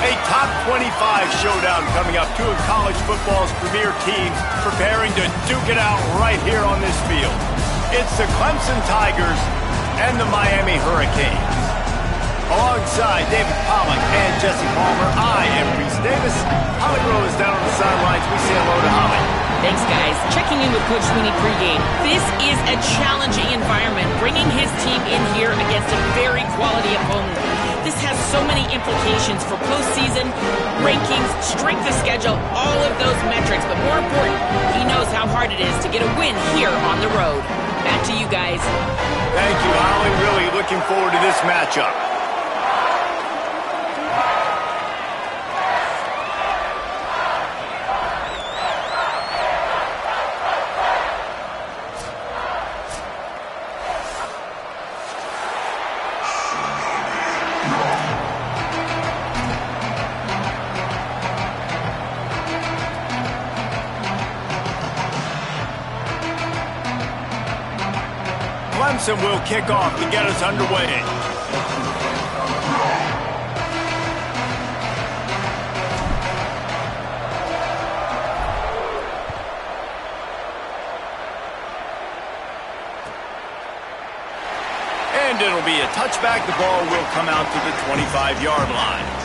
A top 25 showdown coming up. Two of college football's premier teams preparing to duke it out right here on this field. It's the Clemson Tigers and the Miami Hurricanes. Alongside David Pollack and Jesse Palmer, I am Reese Davis. Holly Rowe is down on the sidelines. We say hello to Holly. Thanks, guys. Checking in with Coach Sweeney pregame. This is a challenging environment, bringing his team in here against a very quality opponent. This has so many implications for postseason, rankings, strength of schedule, all of those metrics. But more important, he knows how hard it is to get a win here on the road. Back to you guys. Thank you, Holly. Really looking forward to this matchup. Clemson will kick off to get us underway. And it'll be a touchback. The ball will come out to the 25-yard line.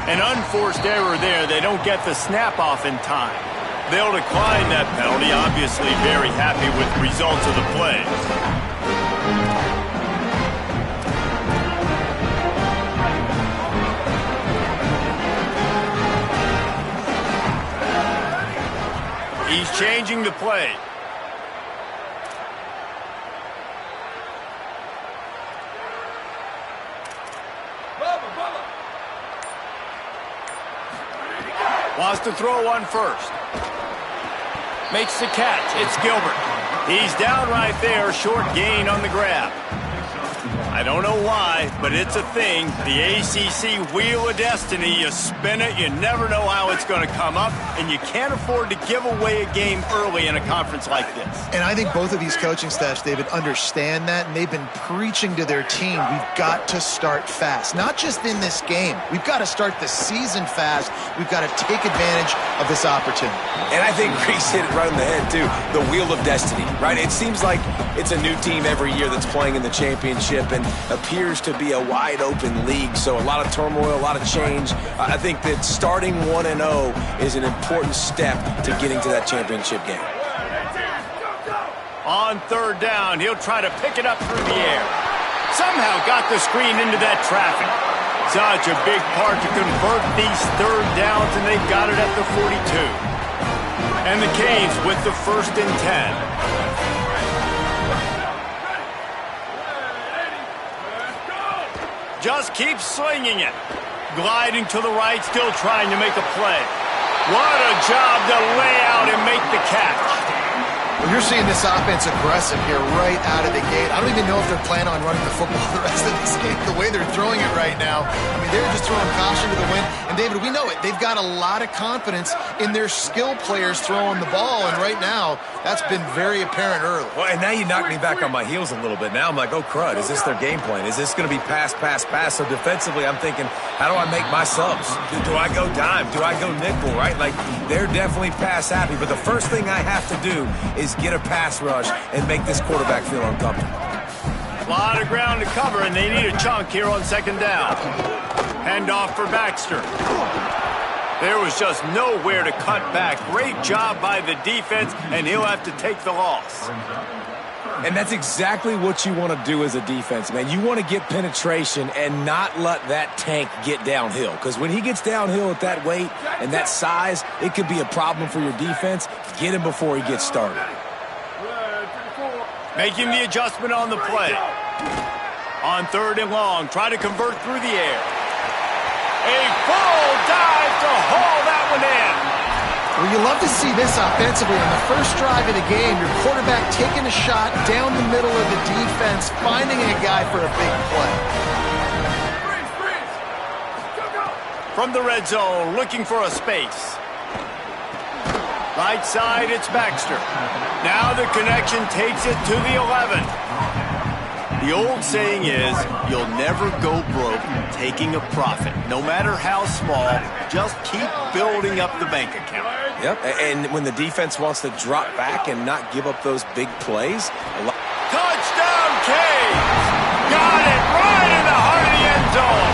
An unforced error there. They don't get the snap off in time. They'll decline that penalty. Obviously very happy with the results of the play. He's changing the play. Wants to throw one first. Makes the catch. It's Gilbert. He's down right there. Short gain on the grab. I don't know why, but it's a thing. The ACC Wheel of Destiny. You spin it, you never know how it's going to come up, and you can't afford to give away a game early in a conference like this. And I think both of these coaching staffs, David, understand that, and they've been preaching to their team, we've got to start fast. Not just in this game. We've got to start the season fast. We've got to take advantage of this opportunity. And I think Reese hit it right on the head, too. The Wheel of Destiny, right? It seems like it's a new team every year that's playing in the championship, and appears to be a wide-open league, so a lot of turmoil, a lot of change. I think that starting 1-0 is an important step to getting to that championship game. On third down, he'll try to pick it up through the air. Somehow got the screen into that traffic. Such a big part to convert these third downs, and they've got it at the 42. And the Canes with the 1st and 10. Just keep slinging it. Gliding to the right, still trying to make a play. What a job to lay out and make the catch. Well, you're seeing this offense aggressive here right out of the gate. I don't even know if they're planning on running the football the rest of this game, the way they're throwing it right now. I mean, they're just throwing caution to the wind. And, David, we know it. They've got a lot of confidence in their skill players throwing the ball, and right now that's been very apparent early. Well, and now you knock me back on my heels a little bit. Now I'm like, oh, crud, is this their game plan? Is this going to be pass, pass, pass? So defensively, I'm thinking, how do I make my subs? Do I go dime? Do I go nickel, right? Like, they're definitely pass happy, but the first thing I have to do is get a pass rush and make this quarterback feel uncomfortable. A lot of ground to cover, and they need a chunk here on 2nd down. Handoff for Baxter. There was just nowhere to cut back. Great job by the defense, and he'll have to take the loss. And that's exactly what you want to do as a defense, man. You want to get penetration and not let that tank get downhill. Because when he gets downhill at that weight and that size, it could be a problem for your defense. Get him before he gets started. Making the adjustment on the play. On 3rd and long, try to convert through the air. A full dive to haul that one in. Well, you love to see this offensively. On the first drive of the game, your quarterback taking a shot down the middle of the defense, finding a guy for a big play. From the red zone, looking for a space. Right side, it's Baxter. Now the connection takes it to the 11. The old saying is, you'll never go broke taking a profit. No matter how small, just keep building up the bank account. Yep, and when the defense wants to drop back and not give up those big plays. Touchdown, Canes! Got it right in the heart of the end zone.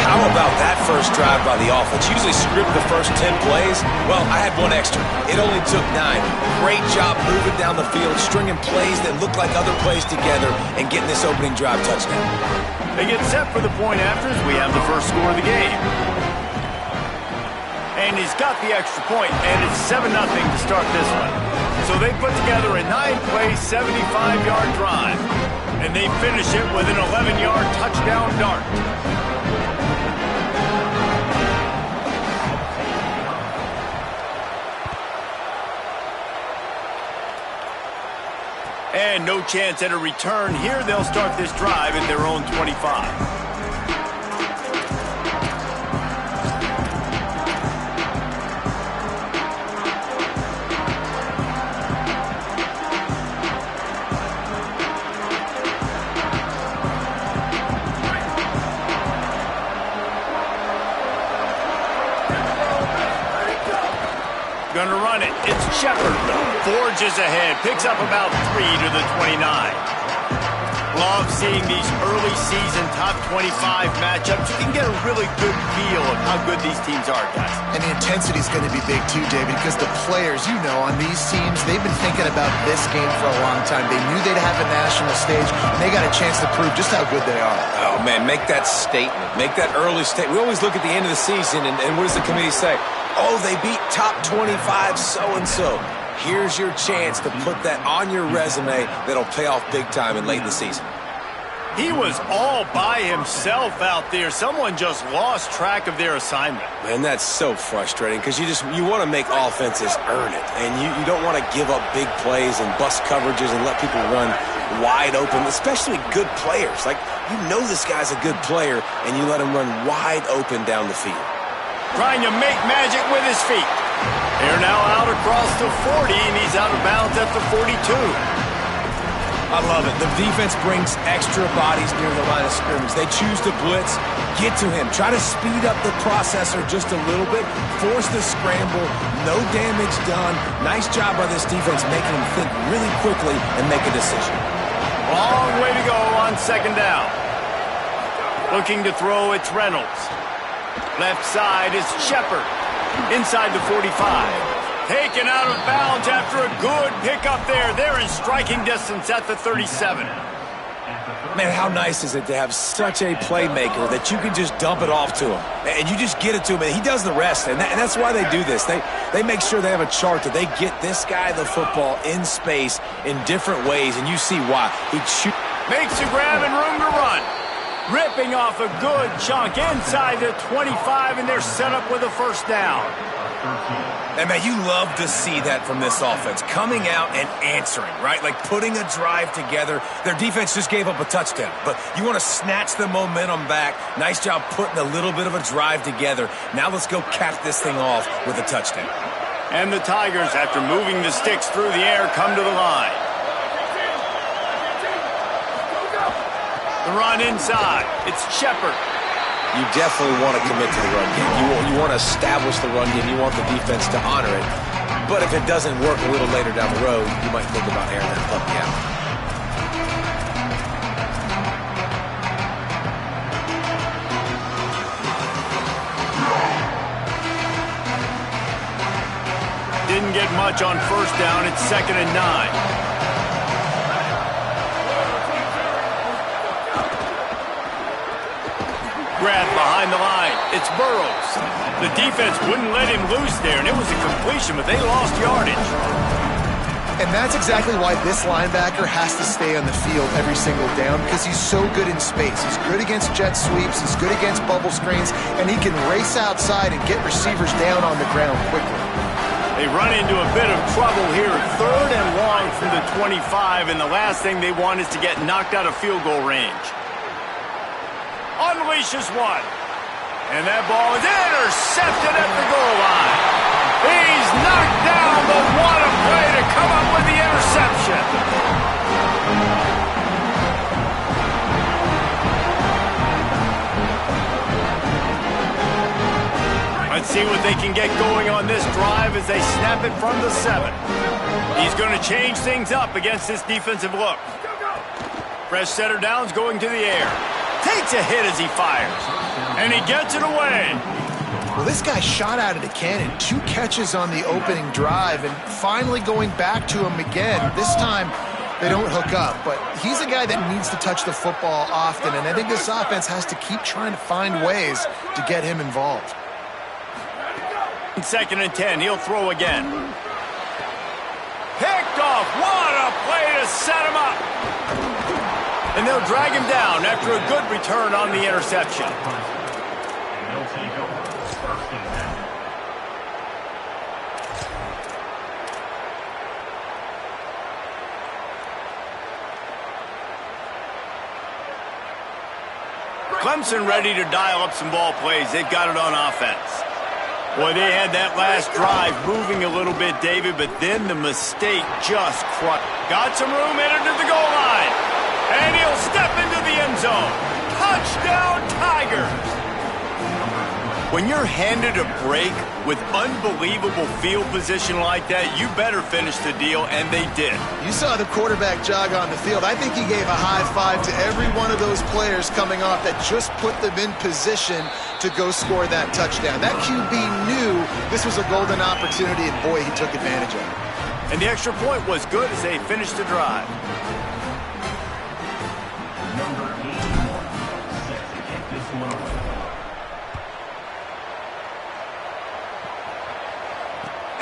How about that first drive by the offense? Usually script the first 10 plays. Well, I had one extra. It only took 9. Great job moving down the field, stringing plays that look like other plays together, and getting this opening drive touchdown. They get set for the point after as we have the first score of the game. And he's got the extra point, and it's 7-0 to start this one. So they put together a 9-play, 75-yard drive. And they finish it with an 11-yard touchdown dart. And no chance at a return here. They'll start this drive at their own 25. Gonna run it. It's Shepard. Forges ahead. Picks up about 3 to the 29. Love seeing these early season top 25 matchups. You can get a really good feel of how good these teams are, guys. And the intensity is going to be big too, David, because the players, you know, on these teams, they've been thinking about this game for a long time. They knew they'd have a national stage, and they got a chance to prove just how good they are. Oh, man, make that statement. Make that early statement. We always look at the end of the season, and what does the committee say? Oh, they beat top 25 so-and-so. Here's your chance to put that on your resume that'll pay off big time in late in the season. He was all by himself out there. Someone just lost track of their assignment. Man, that's so frustrating because you want to make offenses earn it. And you don't want to give up big plays and bust coverages and let people run wide open, especially good players. Like, you know this guy's a good player, and you let him run wide open down the field. Trying to make magic with his feet. They're now out across the 40, and he's out of bounds at the 42. I love it. The defense brings extra bodies near the line of scrimmage. They choose to blitz, get to him, try to speed up the processor just a little bit, force the scramble, no damage done. Nice job by this defense making him think really quickly and make a decision. Long way to go on second down. Looking to throw, it's Reynolds. Left side is Shepard. Inside the 45. Taken out of bounds after a good pickup there. They're in striking distance at the 37. Man, how nice is it to have such a playmaker that you can just dump it off to him. And you just get it to him, and he does the rest. And that's why they do this. They make sure they have a chart that they get this guy the football in space in different ways, and you see why. He'd shoot. Makes a grab and room to run. Ripping off a good chunk inside the 25, and they're set up with a first down. And, man, you love to see that from this offense. Coming out and answering, right? Like putting a drive together. Their defense just gave up a touchdown. But you want to snatch the momentum back. Nice job putting a little bit of a drive together. Now let's go cap this thing off with a touchdown. And the Tigers, after moving the sticks through the air, come to the line. The run inside. It's Shepard. You definitely want to commit to the run game. You want to establish the run game. You want the defense to honor it. But if it doesn't work a little later down the road, you might think about airing that puppy out. Didn't get much on first down. It's 2nd and 9. Grab behind the line. It's Burrows. The defense wouldn't let him loose there, and it was a completion, but they lost yardage. And that's exactly why this linebacker has to stay on the field every single down, because he's so good in space. He's good against jet sweeps. He's good against bubble screens, and he can race outside and get receivers down on the ground quickly. They run into a bit of trouble here. 3rd and long from the 25, and the last thing they want is to get knocked out of field goal range. Unleashes one. And that ball is intercepted at the goal line. He's knocked down, but what a play to come up with the interception. Let's see what they can get going on this drive as they snap it from the 7. He's going to change things up against this defensive look. Fresh setter downs going to the air. Takes a hit as he fires, and he gets it away. Well, this guy shot out of the cannon. 2 catches on the opening drive, and finally going back to him again. This time, they don't hook up, but he's a guy that needs to touch the football often, and I think this offense has to keep trying to find ways to get him involved. 2nd and 10, he'll throw again. Picked off. What a play to set him up. And they'll drag him down after a good return on the interception. Clemson ready to dial up some ball plays. They've got it on offense. Boy, they had that last drive moving a little bit, David, but then the mistake just crushed. Got some room, headed to the goal line. And he'll step into the end zone. Touchdown, Tigers! When you're handed a break with unbelievable field position like that, you better finish the deal, and they did. You saw the quarterback jog on the field. I think he gave a high five to every one of those players coming off that just put them in position to go score that touchdown. That QB knew this was a golden opportunity, and boy, he took advantage of it. And the extra point was good as they finished the drive.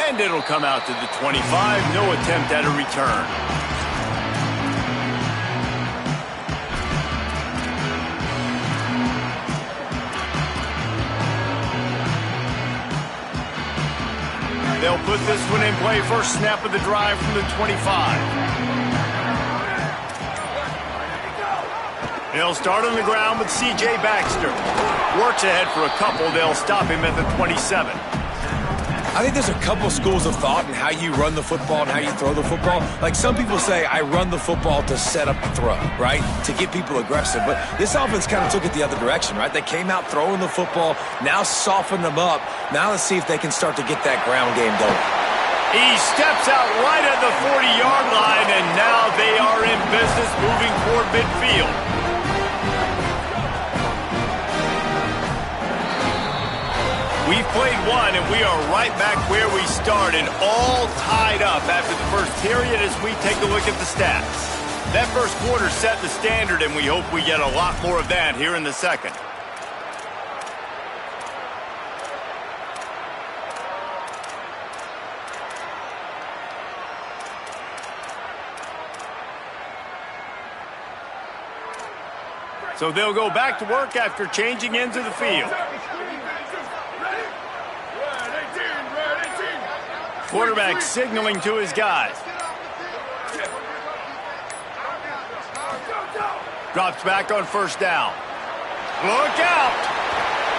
And it'll come out to the 25. No attempt at a return. They'll put this one in play. First snap of the drive from the 25. He'll start on the ground with C.J. Baxter. Works ahead for a couple. They'll stop him at the 27. I think there's a couple schools of thought in how you run the football and how you throw the football. Like some people say, I run the football to set up the throw, right? To get people aggressive. But this offense kind of took it the other direction, right? They came out throwing the football, now softened them up. Now let's see if they can start to get that ground game going. He steps out right at the 40-yard line, and now they are in business moving toward midfield. We've played one, and we are right back where we started, all tied up after the first period as we take a look at the stats. That first quarter set the standard, and we hope we get a lot more of that here in the second. So they'll go back to work after changing into the field. Quarterback signaling to his guys. Drops back on first down. Look out!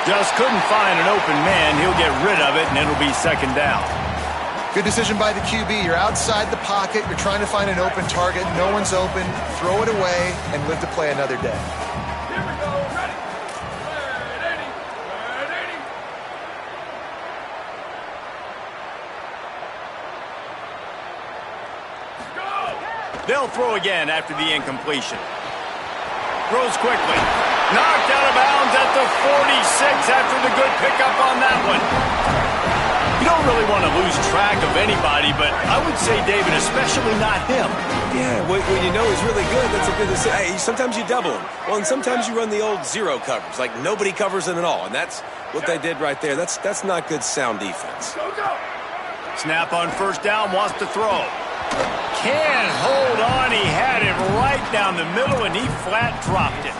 Just couldn't find an open man. He'll get rid of it, and it'll be second down. Good decision by the QB. You're outside the pocket. You're trying to find an open target. No one's open. Throw it away and live to play another day. They'll throw again after the incompletion. Throws quickly. Knocked out of bounds at the 46 after the good pickup on that one. You don't really want to lose track of anybody, but I would say, David, especially not him. Yeah, when you know he's really good, that's a good thing. Hey, sometimes you double him. Well, and sometimes you run the old zero coverage, like nobody covers him at all, and that's what they did right there. That's not good sound defense. Snap on first down, wants to throw. Can't hold on. He had it right down the middle, and he flat dropped it.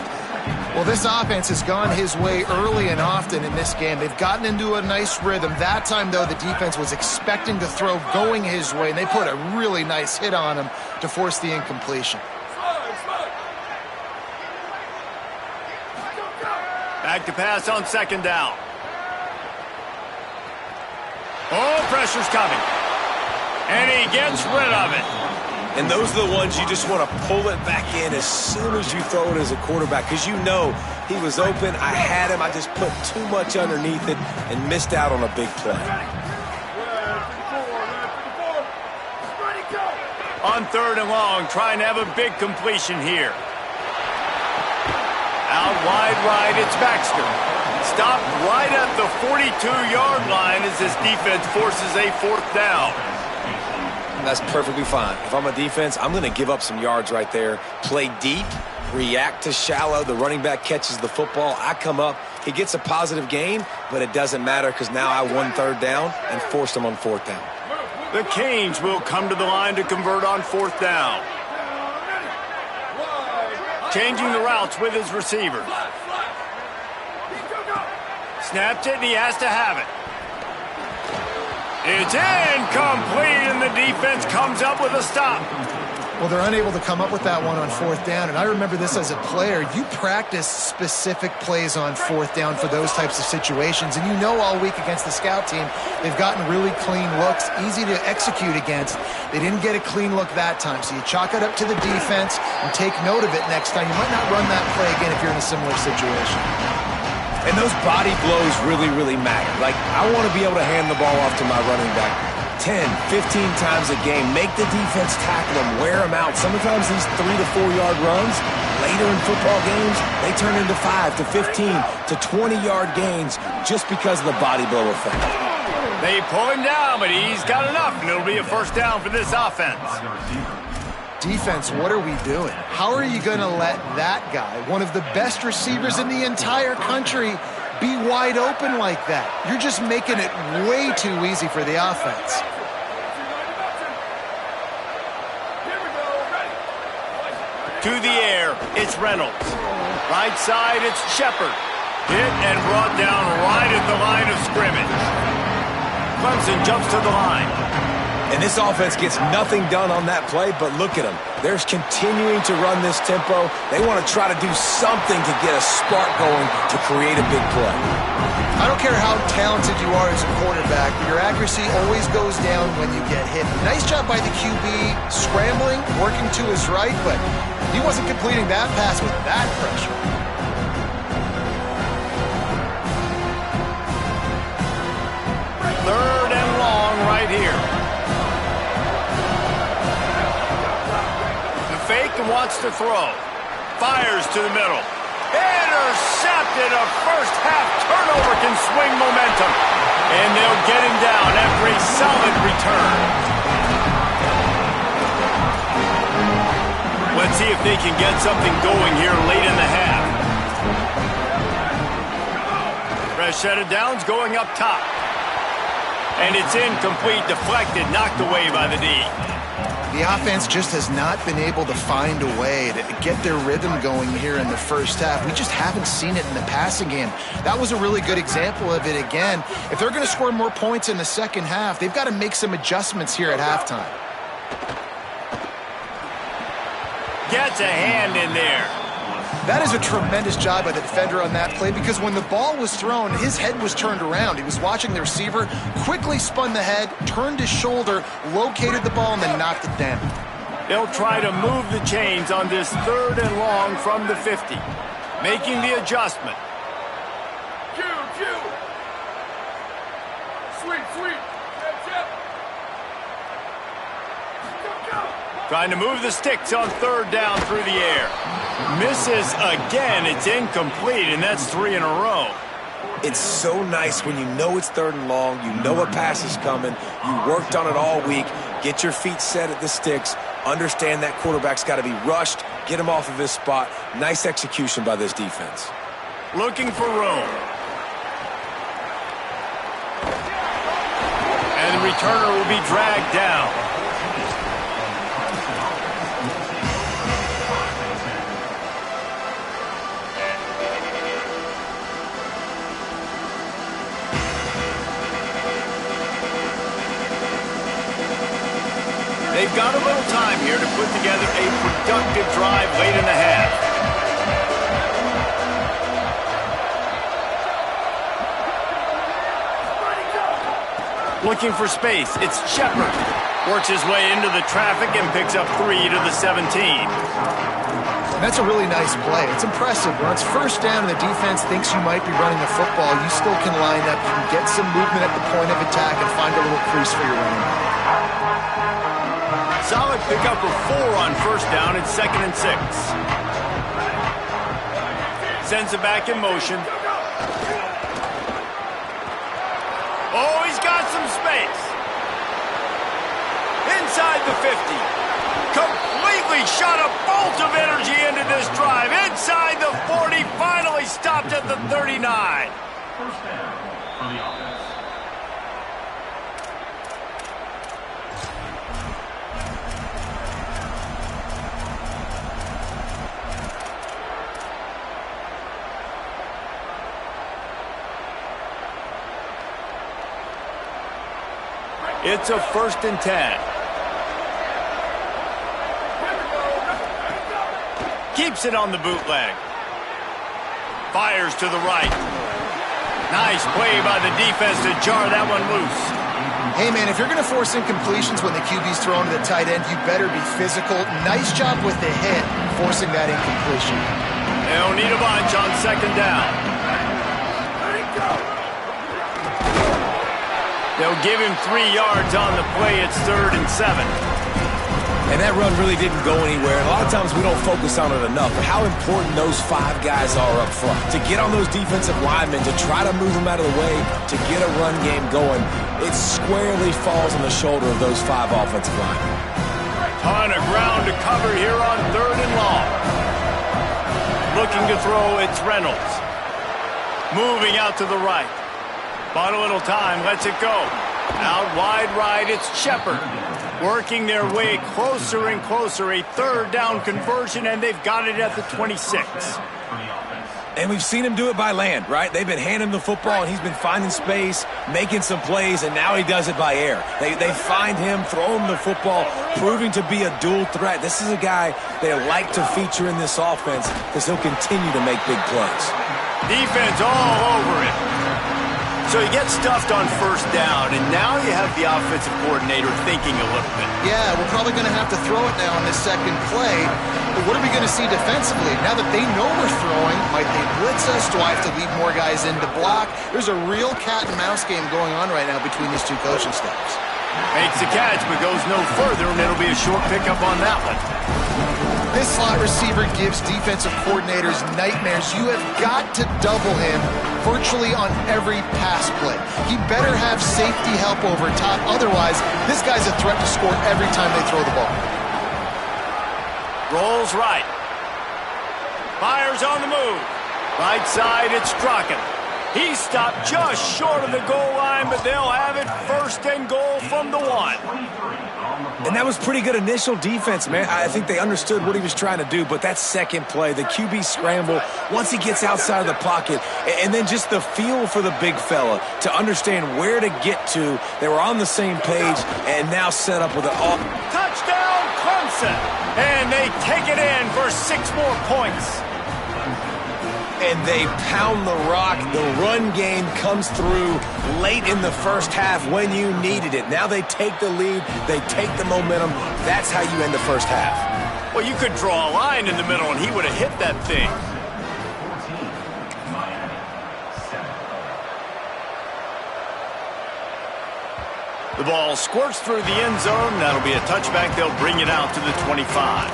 Well, this offense has gone his way early and often in this game. They've gotten into a nice rhythm. That time, though, the defense was expecting to throw going his way, and they put a really nice hit on him to force the incompletion. Back to pass on second down. Oh, pressure's coming. And he gets rid of it. And those are the ones you just want to pull it back in as soon as you throw it as a quarterback, because you know he was open. I had him. I just put too much underneath it and missed out on a big play. On third and long, trying to have a big completion here. Out wide right, it's Baxter. Stopped right at the 42-yard line as his defense forces a fourth down. That's perfectly fine. If I'm a defense, I'm going to give up some yards right there. Play deep, react to shallow. The running back catches the football. I come up. He gets a positive gain, but it doesn't matter because now I won third down and forced him on fourth down. The Canes will come to the line to convert on fourth down. Changing the routes with his receivers. Snapped it, and he has to have it. It's incomplete, and the defense comes up with a stop. Well, they're unable to come up with that one on fourth down, and I remember this as a player. You practice specific plays on fourth down for those types of situations, and you know all week against the scout team, they've gotten really clean looks, easy to execute against. They didn't get a clean look that time, so you chalk it up to the defense and take note of it next time. You might not run that play again if you're in a similar situation. And those body blows really, really matter. Like, I want to be able to hand the ball off to my running back 10, 15 times a game. Make the defense tackle them, wear them out. Sometimes these 3 to 4 yard runs, later in football games, they turn into 5 to 15 to 20-yard gains just because of the body blow effect. They pull him down, but he's got enough, and it'll be a first down for this offense. Defense, what are we doing? How are you going to let that guy, one of the best receivers in the entire country, be wide open like that? You're just making it way too easy for the offense. To the air, it's Reynolds. Right side, it's Shepard. Hit and brought down right at the line of scrimmage. Clemson jumps to the line. And this offense gets nothing done on that play, but look at them. They're continuing to run this tempo. They want to try to do something to get a spark going to create a big play. I don't care how talented you are as a quarterback, but your accuracy always goes down when you get hit. Nice job by the QB scrambling, working to his right, but he wasn't completing that pass with that pressure. Third and long right here. to throw. Fires to the middle. Intercepted. A first-half turnover can swing momentum. And they'll get him down after a solid return. Let's see if they can get something going here late in the half. Fresh set of downs going up top. And it's incomplete, deflected, knocked away by the D. The offense just has not been able to find a way to get their rhythm going here in the first half. We just haven't seen it in the passing game. That was a really good example of it again. If they're going to score more points in the second half, they've got to make some adjustments here at halftime. Gets a hand in there. That is a tremendous job by the defender on that play, because when the ball was thrown, his head was turned around. He was watching the receiver, quickly spun the head, turned his shoulder, located the ball, and then knocked it down. They'll try to move the chains on this 3rd and long from the 50. Making the adjustment. Trying to move the sticks on 3rd down through the air. Misses again. It's incomplete, and that's 3 in a row. It's so nice when you know it's 3rd and long, you know a pass is coming, you worked on it all week, get your feet set at the sticks, understand that quarterback's got to be rushed, get him off of his spot. Nice execution by this defense. Looking for room. And the returner will be dragged down. They've got a little time here to put together a productive drive late in the half. Looking for space. It's Shepard. Works his way into the traffic and picks up 3 to the 17. That's a really nice play. It's impressive. When it's 1st down and the defense thinks you might be running the football, you still can line up. You can get some movement at the point of attack and find a little crease for your running back. Solid pickup of 4 on 1st down and 2nd and 6. Sends it back in motion. Oh, he's got some space. Inside the 50. Completely shot a bolt of energy into this drive. Inside the 40, finally stopped at the 39. 1st down for the offense. It's a 1st and 10. Keeps it on the bootleg. Fires to the right. Nice play by the defense to jar that one loose. Hey, man, if you're going to force incompletions when the QB's thrown to the tight end, you better be physical. Nice job with the hit, forcing that incompletion. They'll need a bunch on 2nd down. They'll give him 3 yards on the play. It's 3rd and 7. And that run really didn't go anywhere. A lot of times we don't focus on it enough, but how important those 5 guys are up front. To get on those defensive linemen, to try to move them out of the way, to get a run game going, it squarely falls on the shoulder of those 5 offensive linemen. Ton of ground to cover here on 3rd and long. Looking to throw, it's Reynolds. Moving out to the right. Bought a little time, lets it go. Out wide right, it's Shepard. Working their way closer and closer. A 3rd down conversion, and they've got it at the 26. And we've seen him do it by land, right? They've been handing him the football, and he's been finding space, making some plays, and now he does it by air. They find him, throw him the football, proving to be a dual threat. This is a guy they like to feature in this offense because he'll continue to make big plays. Defense all over it. So he gets stuffed on 1st down, and now you have the offensive coordinator thinking a little bit. Yeah, we're probably going to have to throw it now on this 2nd play. But what are we going to see defensively? Now that they know we're throwing, might they blitz us? Do I have to leave more guys in to block? There's a real cat-and-mouse game going on right now between these 2 coaching staffs. Makes the catch, but goes no further, and it'll be a short pickup on that one. This slot receiver gives defensive coordinators nightmares. You have got to double him virtually on every pass play. He better have safety help over top. Otherwise, this guy's a threat to score every time they throw the ball. Rolls right. Fires on the move. Right side, it's Strachan. He stopped just short of the goal line, but they'll have it 1st and goal from the 1. And that was pretty good initial defense, man. I think they understood what he was trying to do, but that second play, the QB scramble, once he gets outside of the pocket, and then just the feel for the big fella to understand where to get to. They were on the same page and now set up with an touchdown, Clemson! And they take it in for 6 more points. And they pound the rock. The run game comes through late in the first half when you needed it. Now they take the lead. They take the momentum. That's how you end the first half. Well, you could draw a line in the middle, and he would have hit that thing. The ball squirts through the end zone. That'll be a touchback. They'll bring it out to the 25.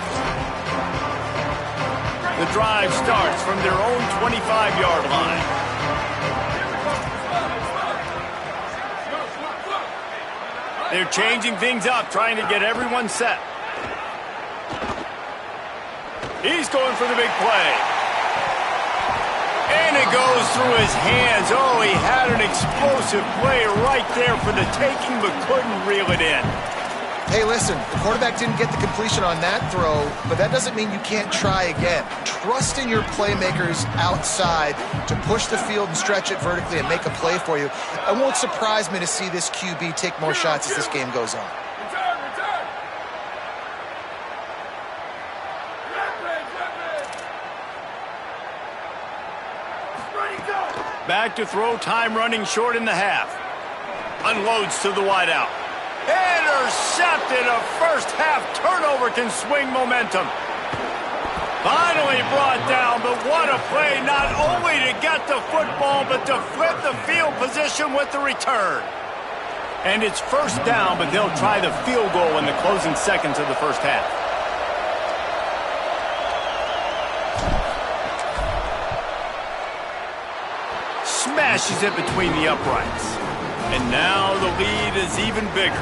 The drive starts from their own 25-yard line. They're changing things up, trying to get everyone set. He's going for the big play. And it goes through his hands. Oh, he had an explosive play right there for the taking, but couldn't reel it in. Hey, listen, the quarterback didn't get the completion on that throw, but that doesn't mean you can't try again. Trust in your playmakers outside to push the field and stretch it vertically and make a play for you. It won't surprise me to see this QB take more shots as this game goes on. Back to throw, time running short in the half. Unloads to the wideout. Intercepted. A first half turnover can swing momentum. Finally brought down, but what a play, not only to get the football, but to flip the field position with the return. And it's 1st down, but they'll try the field goal in the closing seconds of the first half. Smashes it between the uprights. And now the lead is even bigger.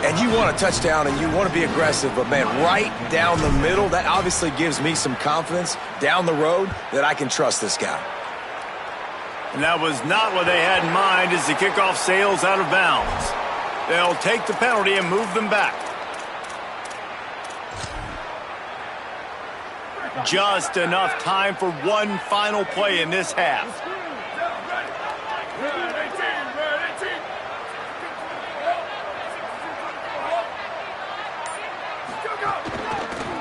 And you want a touchdown and you want to be aggressive, but man, right down the middle, that obviously gives me some confidence down the road that I can trust this guy. And that was not what they had in mind as the kickoff sails out of bounds. They'll take the penalty and move them back. Just enough time for one final play in this half.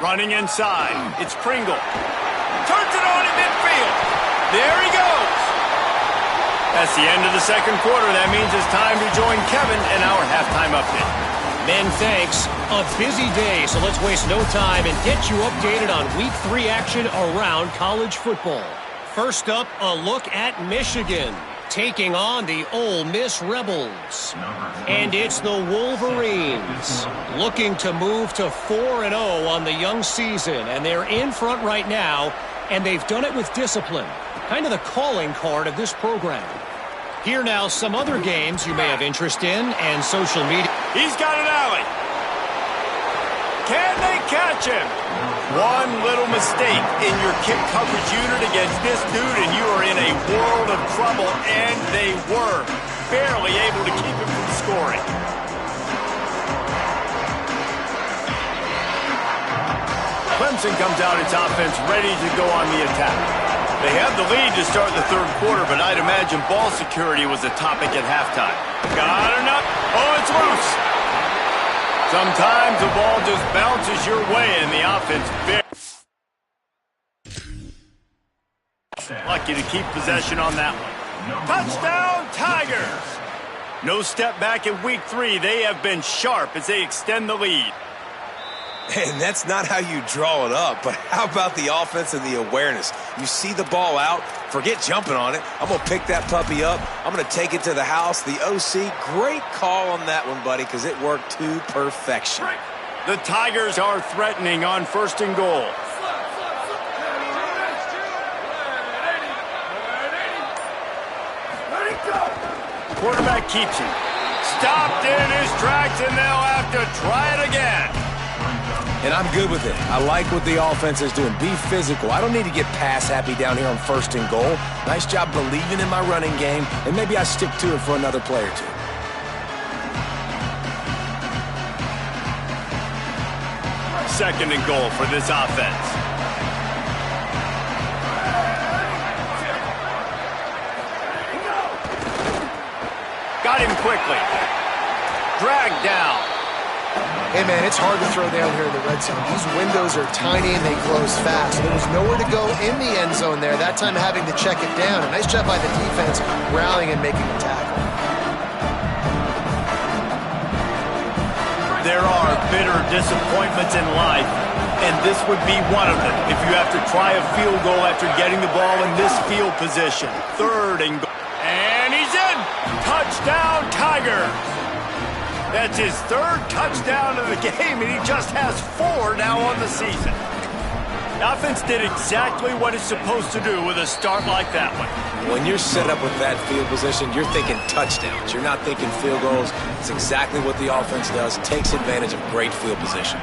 Running inside. It's Pringle. Turns it on in midfield. There he goes. That's the end of the second quarter. That means it's time to join Kevin in our halftime update. Men, thanks. A busy day, so let's waste no time and get you updated on Week 3 action around college football. First up, a look at Michigan taking on the Ole Miss Rebels. And it's the Wolverines looking to move to 4-0 on the young season. And they're in front right now, and they've done it with discipline. Kind of the calling card of this program. Here now, some other games you may have interest in and social media. He's got an alley. Can they catch him? One little mistake in your kick coverage unit against this dude, and you are in a world of trouble, and they were barely able to keep him from scoring. Clemson comes out its offense ready to go on the attack. They have the lead to start the third quarter, but I'd imagine ball security was a topic at halftime. Got enough. Oh, it's loose. Sometimes the ball just bounces your way, and the offense lucky to keep possession on that one. Touchdown, Tigers! No step back in Week 3. They have been sharp as they extend the lead. And that's not how you draw it up, but how about the offense and the awareness? You see the ball out, forget jumping on it. I'm going to pick that puppy up. I'm going to take it to the house. The OC, great call on that one, buddy, because it worked to perfection. The Tigers are threatening on 1st and goal. Quarterback keeps him. Stopped in his tracks, and they'll have to try it again. And I'm good with it. I like what the offense is doing. Be physical. I don't need to get pass happy down here on 1st and goal. Nice job believing in my running game, and maybe I stick to it for another play or two. Second and goal for this offense. Got him quickly. Dragged down. Hey, man, it's hard to throw down here in the red zone. These windows are tiny and they close fast. There was nowhere to go in the end zone there. That time having to check it down. A nice job by the defense rallying and making a tackle. There are bitter disappointments in life, and this would be one of them if you have to try a field goal after getting the ball in this field position. 3rd and goal. And he's in. Touchdown, Tigers. That's his 3rd touchdown of the game, and he just has 4 now on the season. The offense did exactly what it's supposed to do with a start like that one. When you're set up with that field position, you're thinking touchdowns. You're not thinking field goals. It's exactly what the offense does. Takes advantage of great field position.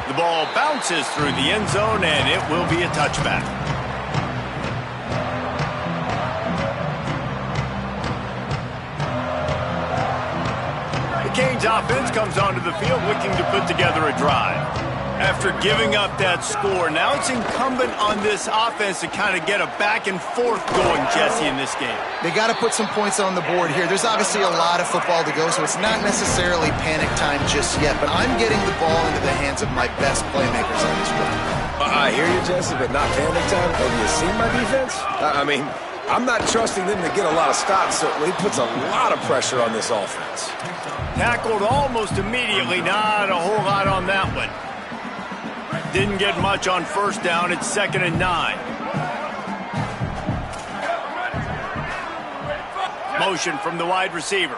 The ball bounces through the end zone, and it will be a touchback. The Canes offense comes onto the field looking to put together a drive. After giving up that score, now it's incumbent on this offense to kind of get a back and forth going, Jesse, in this game. They got to put some points on the board here. There's obviously a lot of football to go, so it's not necessarily panic time just yet, but I'm getting the ball into the hands of my best playmakers on this run. I hear you, Jesse, but not panic time. Have you seen my defense? I mean, I'm not trusting them to get a lot of stops, so it puts a lot of pressure on this offense. Tackled almost immediately. Not a whole lot on that one. Didn't get much on 1st down. It's 2nd and 9. Motion from the wide receiver.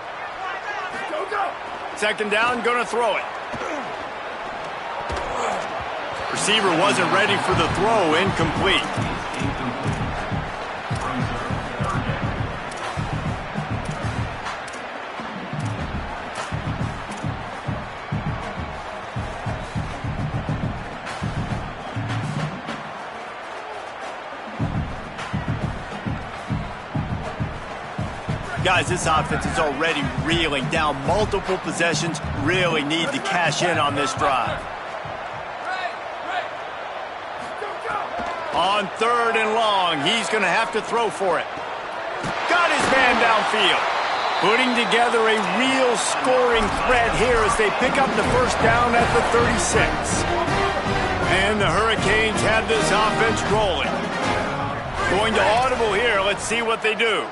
2nd down, gonna throw it. Receiver wasn't ready for the throw, incomplete. Guys, this offense is already reeling down multiple possessions. Really need to cash in on this drive. On 3rd and long, he's going to have to throw for it. Got his man downfield. Putting together a real scoring threat here as they pick up the 1st down at the 36. And the Hurricanes have this offense rolling. Going to audible here. Let's see what they do.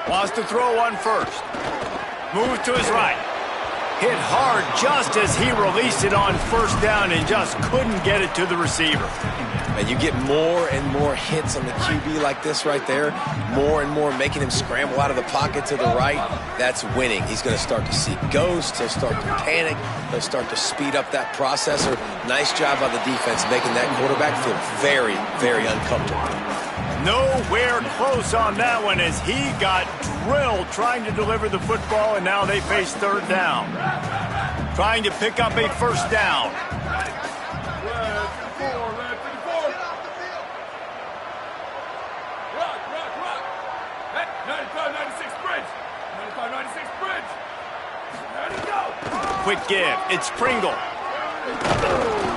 Wants to throw on 1st. Move to his right. Hit hard just as he released it on 1st down and just couldn't get it to the receiver. And you get more and more hits on the QB like this right there. More and more making him scramble out of the pocket to the right. That's winning. He's going to start to see ghosts. He'll start to panic. He'll start to speed up that processor. Nice job by the defense making that quarterback feel very, very uncomfortable. Nowhere close on that one as he got drilled trying to deliver the football, and now they face 3rd down. Trying to pick up a 1st down. Quick give. It's Pringle.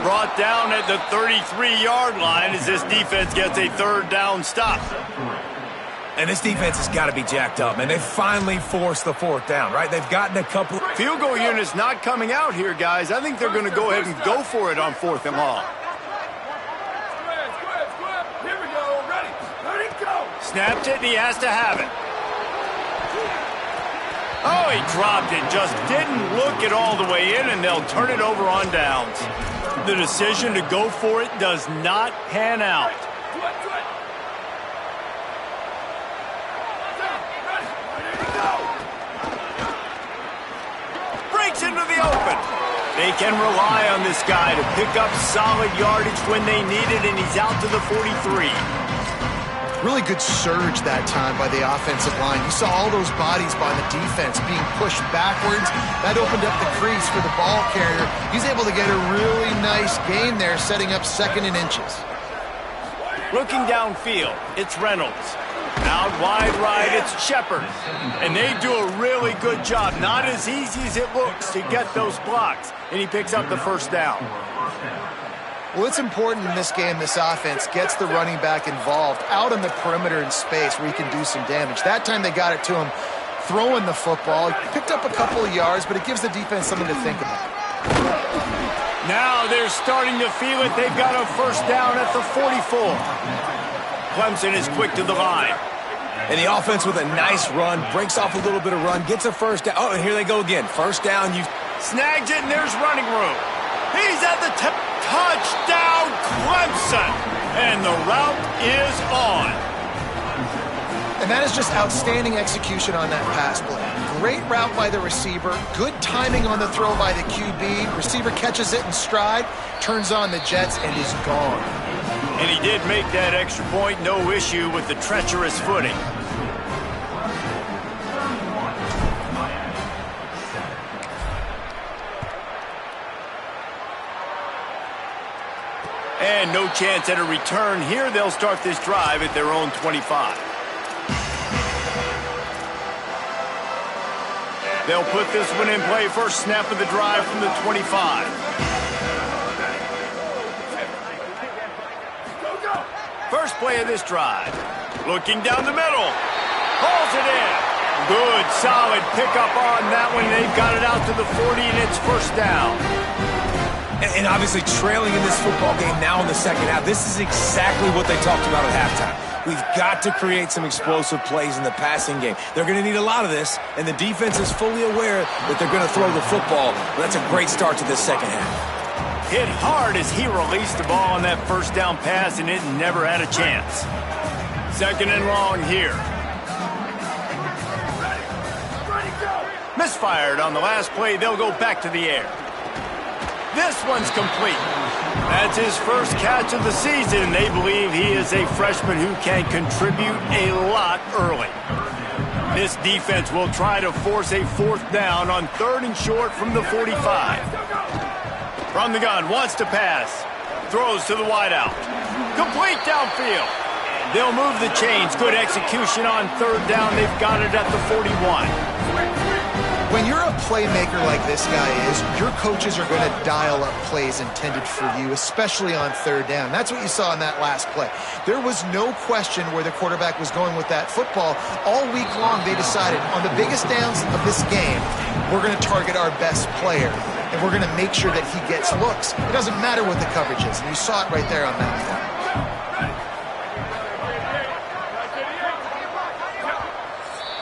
Brought down at the 33-yard line as this defense gets a 3rd down stop. And this defense has got to be jacked up, man. They finally forced the 4th down, right? They've gotten a couple. Field goal units not coming out here, guys. I think they're going to go ahead and go for it on 4th and long. Here we go. Ready. Ready, go. Snapped it, and he has to have it. Oh, he dropped it. Just didn't look it all the way in, and they'll turn it over on downs. The decision to go for it does not pan out. into the open. They can rely on this guy to pick up solid yardage when they need it, and he's out to the 43. Really good surge that time by the offensive line. You saw all those bodies by the defense being pushed backwards. That opened up the crease for the ball carrier. He's able to get a really nice gain there, setting up 2nd and inches. Looking downfield, it's Reynolds. Out wide right, it's Shepard. And they do a really good job. Not as easy as it looks to get those blocks. And he picks up the first down. Well, it's important in this game this offense gets the running back involved out on the perimeter in space where he can do some damage. That time they got it to him throwing the football. He picked up a couple of yards, but it gives the defense something to think about. Now they're starting to feel it. They've got a first down at the 44. Clemson is quick to the line. And the offense with a nice run, breaks off a little bit of run, gets a first down. Oh, and here they go again. First down. You snags it, and there's running room. He's at the touchdown, Clemson. And the route is on. And that is just outstanding execution on that pass play. Great route by the receiver. Good timing on the throw by the QB. Receiver catches it in stride, turns on the jets, and is gone. And he did make that extra point. No issue with the treacherous footing. And no chance at a return here. They'll start this drive at their own 25. They'll put this one in play. First snap of the drive from the 25. First play of this drive. Looking down the middle. Hauls it in. Good, solid pickup on that one. They've got it out to the 40, and it's first down. And obviously trailing in this football game now in the second half. This is exactly what they talked about at halftime. We've got to create some explosive plays in the passing game. They're going to need a lot of this, and the defense is fully aware that they're going to throw the football. But that's a great start to this second half. Hit hard as he released the ball on that first down pass, and it never had a chance. 2nd and long here. Misfired on the last play. They'll go back to the air. This one's complete. That's his first catch of the season. They believe he is a freshman who can contribute a lot early. This defense will try to force a 4th down on 3rd and short from the 45. From the gun, wants to pass. Throws to the wideout. Complete downfield. They'll move the chains. Good execution on 3rd down. They've got it at the 41. When you're a playmaker like this guy is, your coaches are going to dial up plays intended for you, especially on 3rd down. That's what you saw in that last play. There was no question where the quarterback was going with that football. All week long, they decided on the biggest downs of this game, we're going to target our best player, and we're going to make sure that he gets looks. It doesn't matter what the coverage is, and you saw it right there on that play.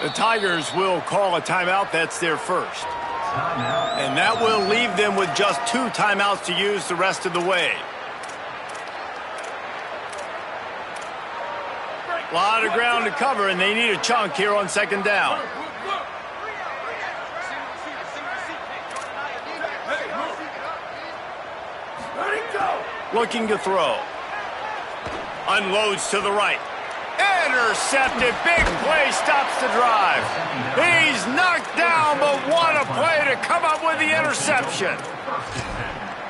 The Tigers will call a timeout. That's their first. And that will leave them with just 2 timeouts to use the rest of the way. A lot of ground to cover, and they need a chunk here on 2nd down. Looking to throw. Unloads to the right. Intercepted. Big play stops the drive. He's knocked down, but what a play to come up with the interception.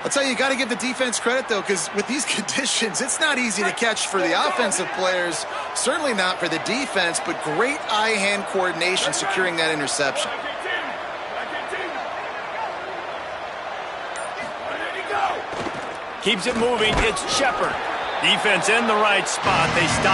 I'll tell you, you got to give the defense credit, though, because with these conditions, it's not easy to catch for the offensive players, certainly not for the defense, but great eye-hand coordination securing that interception. Keeps it moving. It's Shepard. Defense in the right spot. They stop